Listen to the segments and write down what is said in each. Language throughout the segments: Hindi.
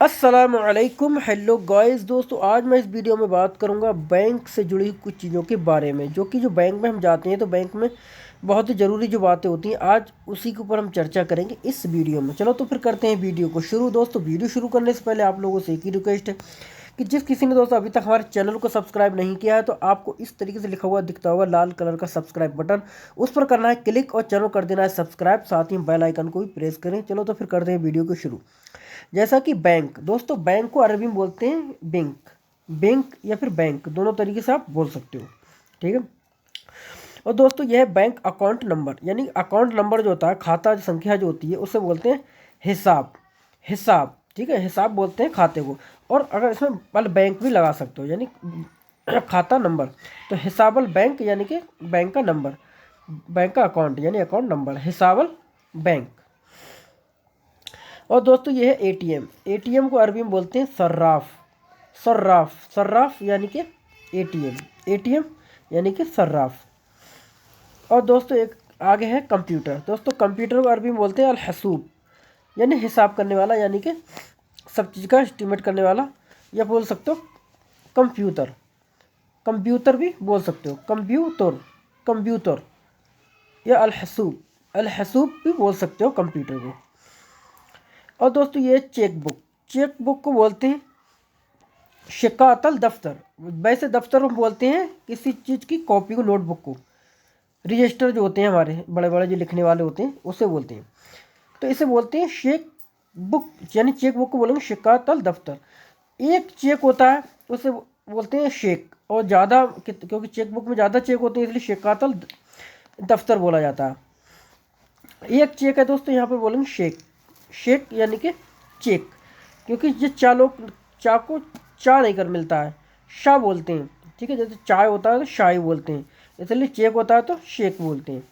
अस्सलामुअलैकुम, हेलो गाइस। दोस्तों, आज मैं इस वीडियो में बात करूंगा बैंक से जुड़ी कुछ चीज़ों के बारे में, जो बैंक में हम जाते हैं तो बैंक में बहुत ही ज़रूरी जो बातें होती हैं, आज उसी के ऊपर हम चर्चा करेंगे इस वीडियो में। चलो तो फिर करते हैं वीडियो को शुरू। दोस्तों, वीडियो शुरू करने से पहले आप लोगों से एक ही रिक्वेस्ट है कि जिस किसी ने दोस्तों अभी तक हमारे चैनल को सब्सक्राइब नहीं किया है तो आपको इस तरीके से लिखा हुआ दिखता होगा लाल कलर का सब्सक्राइब बटन, उस पर करना है क्लिक और चैनल कर देना है सब्सक्राइब, साथ ही बेल आइकन को भी प्रेस करें। चलो तो फिर करते हैं वीडियो को शुरू। जैसा कि बैंक, दोस्तों बैंक को अरबी में बोलते हैं बैंक, बैंक या फिर बैंक, दोनों तरीके से आप बोल सकते हो, ठीक है। और दोस्तों यह बैंक अकाउंट नंबर, यानी अकाउंट नंबर जो होता है, खाता संख्या जो होती है उसे बोलते हैं हिसाब, हिसाब, ठीक है, हिसाब बोलते हैं खाते को। और अगर इसमें बल बैंक भी लगा सकते हो, यानी खाता नंबर, तो हिसाबल बैंक यानी कि बैंक का नंबर, बैंक का अकाउंट यानी अकाउंट नंबर, हिसाबल बैंक। और दोस्तों ये है एटीएम, एटीएम को अरबी में बोलते हैं सर्राफ, सर्राफ, सर्राफ यानी कि एटीएम, एटीएम यानी कि सर्राफ। और दोस्तों एक आगे है कंप्यूटर। दोस्तों कंप्यूटर को अरबी में बोलते हैं अल-हसूब, यानी हिसाब करने वाला, यानी कि सब चीज़ का एस्टिमेट करने वाला, या बोल सकते हो कंप्यूटर, कंप्यूटर भी बोल सकते हो, कंप्यूटर, कंप्यूटर या अल-हसूब, अल-हसूब भी बोल सकते हो कंप्यूटर को। और दोस्तों ये चेक बुक, चेक बुक को बोलते हैं शिकातल दफ्तर। वैसे दफ्तर में बोलते हैं किसी चीज़ की कॉपी को, नोटबुक को, रजिस्टर जो होते हैं हमारे बड़े बड़े जो लिखने वाले होते हैं उसे बोलते हैं, तो इसे बोलते हैं चेक बुक, यानी चेक बुक को बोलेंगे शिकातल दफ्तर। एक चेक होता है उसे बोलते हैं शेक, और ज़्यादा क्योंकि चेक बुक में ज़्यादा चेक होते हैं इसलिए शिकातल दफ्तर बोला जाता है। एक चेक है दोस्तों, यहाँ पर बोलेंगे शेक, शेक यानी कि चेक, क्योंकि ये चा को चा नहीं कर मिलता है, शाह बोलते हैं, ठीक है। जैसे चाय होता है तो शाही बोलते हैं, इसलिए चेक होता है तो शेक बोलते हैं,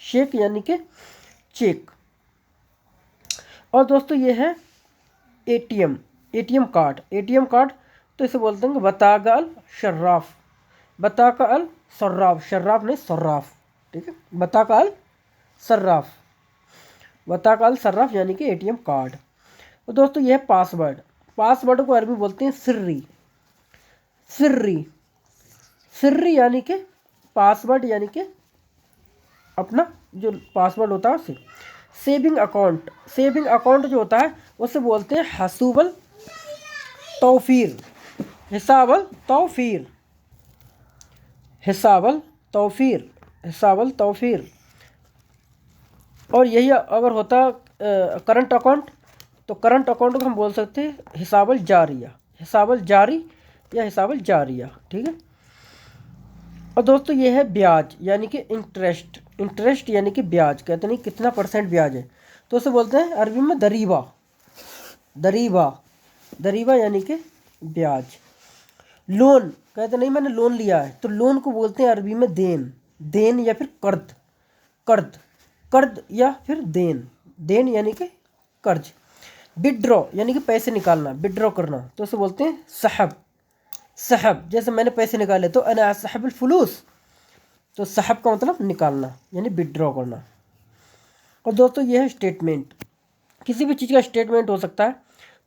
शेक यानी कि चेक। और दोस्तों ये है ATM, ATM card, ATM card तो इसे बोलते हैं बताका अल शर्राफ, बताका अल सर्राफ, शर्राफ नहीं सर्राफ, ठीक है, बताका अल सर्राफ, बताका अल सर्राफ यानी कि एटीएम कार्ड। और दोस्तों यह है पासवर्ड, पासवर्ड को अरबी बोलते हैं सिर्री, सिर्री, सिर्री यानी कि पासवर्ड, यानी कि अपना जो पासवर्ड होता है उसे। सेविंग अकाउंट, सेविंग अकाउंट जो होता है उसे बोलते हैं हसूबल तौफीर, हिसाबल तौफीर, हिसाबल तौफीर, हिसाबल तौफीर। और यही अगर होता करंट अकाउंट, तो करंट अकाउंट को हम बोल सकते हैं हिसाबल जारिया, हिसाबल जारी या हिसाबल जारिया, ठीक है। और दोस्तों ये है ब्याज, यानी कि इंटरेस्ट, इंटरेस्ट यानी कि ब्याज, कहते नहीं कितना परसेंट ब्याज है, तो उसे बोलते हैं अरबी में दरीबा, दरीबा, दरीबा यानी कि ब्याज। लोन, कहते नहीं मैंने लोन लिया है, तो लोन को बोलते हैं अरबी में देन, देन या फिर कर्ज, कर्ज, कर्ज या फिर देन, देन यानी कि कर्ज। विड्रॉ यानी कि पैसे निकालना, विड्रॉ करना, तो उसे बोलते हैं सहब, सहब, जैसे मैंने पैसे निकाले तो अना सहबुल फुलूस, तो सहब का मतलब निकालना यानी विड्रॉ करना। और दोस्तों यह है स्टेटमेंट, किसी भी चीज़ का स्टेटमेंट हो सकता है,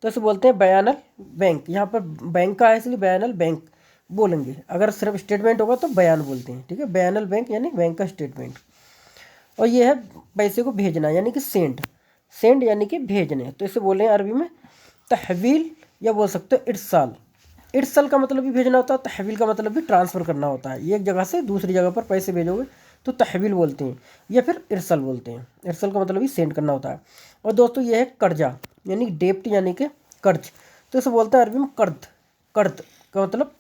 तो इसे बोलते हैं बयानल बैंक, यहाँ पर बैंक का है इसलिए बयानल बैंक बोलेंगे, अगर सिर्फ स्टेटमेंट होगा तो बयान बोलते हैं, ठीक है, बयानल बैंक यानी बैंक का स्टेटमेंट। और ये है पैसे को भेजना, यानी कि सेंड, सेंड यानी कि भेजने, तो इसे बोले अरबी में तहवील, या बोल सकते हो इरसाल, इरसल का मतलब भी भेजना होता है, तहवील का मतलब भी ट्रांसफ़र करना होता है, एक जगह से दूसरी जगह पर पैसे भेजोगे तो तहवील बोलते हैं या फिर इरसल बोलते हैं, इरसल का मतलब भी सेंड करना होता है। और दोस्तों ये है कर्जा, यानी डेप्ट यानी कि कर्ज, तो इसे बोलते हैं अरबी में कर्द, कर्द का मतलब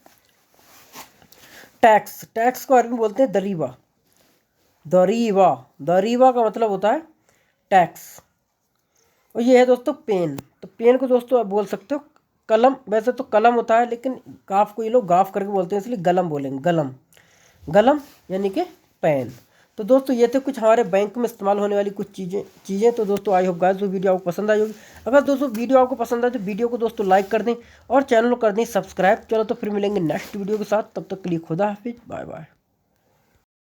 टैक्स, टैक्स को अरबी में बोलते हैं दरीबा, दरीबा, दरीबा का मतलब होता है टैक्स। और ये है दोस्तों पेन, तो पेन को दोस्तों आप बोल सकते हो कलम, वैसे तो कलम होता है लेकिन गाफ को ये लोग गाफ करके बोलते हैं इसलिए गलम बोलेंगे, गलम, गलम यानी कि पेन। तो दोस्तों ये थे कुछ हमारे बैंक में इस्तेमाल होने वाली कुछ चीज़ें। तो दोस्तों आई होप गाइस जो वीडियो आपको पसंद आई होगी, अगर दोस्तों वीडियो आपको पसंद आए तो वीडियो को दोस्तों लाइक कर दें और चैनल को कर दें सब्सक्राइब। चलो तो फिर मिलेंगे नेक्स्ट वीडियो के साथ, तब तक के लिए खुदा हाफिज़, बाय बाय।